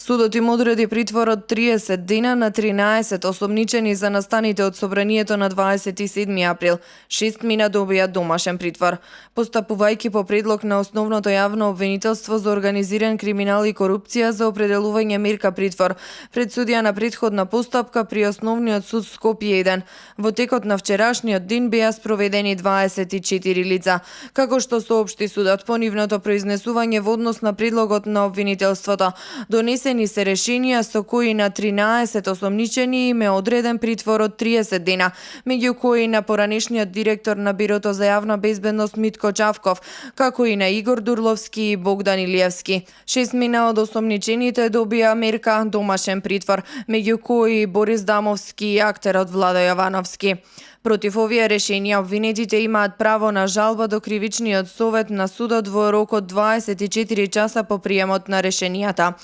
Судот им одреди притвор од 30 дена на 13 осомничени за настаните од собранието на 27 април. 6 мина добија домашен притвор. Постапувајќи по предлог на основното јавно обвинителство за организиран криминал и корупција за определување мерка притвор пред судија на претходна постапка при Основниот суд Скопје 1. Во текот на вчерашниот ден беа спроведени 24 лица, како што соопшти судот по нивното произнесување во однос на предлогот на обвинителството. Донесени се решенија со кои на 13 осомничени им е одреден притвор од 30 дена, меѓу кои на поранешниот директор на Бирото за јавна безбедност Митко Чавков, како и на Игор Дурловски и Богдан Илиевски. 6 мина од осомничените добија мерка домашен притвор, меѓу кои и Борис Дамовски и актерот Владо Јовановски. Против овие решенија обвинетите имаат право на жалба до кривичниот совет на судот во рок од 24 часа по приемот на решенијата.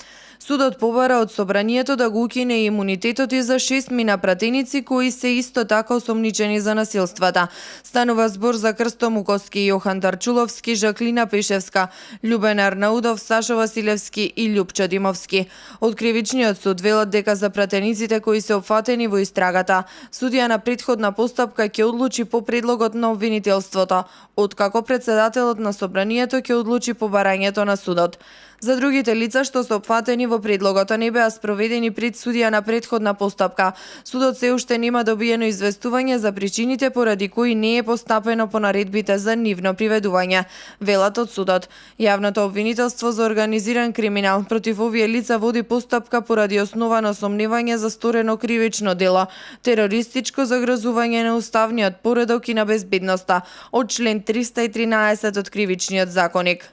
Судот побара од собранието да го укине имунитетот и за 6 мина пратеници кои се исто така осомничени за насилствата. Станува збор за Крсто Муковски, Јохан Дарчуловски, Жаклина Пешевска, Љубен Арнаудов, Сашо Василевски и Љупчо Димовски. Од кривичниот суд велат дека за пратениците кои се опфатени во истрагата, судија на претходна постапка ќе одлучи по предлогот на обвинителството, откако председателот на собранието ќе одлучи по барањето на судот. За другите лица што се опфатени во предлогот не беа спроведени пред судија на претходна постапка. Судот се уште нема добиено известување за причините поради кои не е постапено по наредбите за нивно приведување. Велат од судот. Јавното обвинителство за организиран криминал против овие лица води постапка поради основано сомневање за сторено кривично дело, терористичко загрозување на уставниот поредок и на безбедноста од член 313 од Кривичниот законник.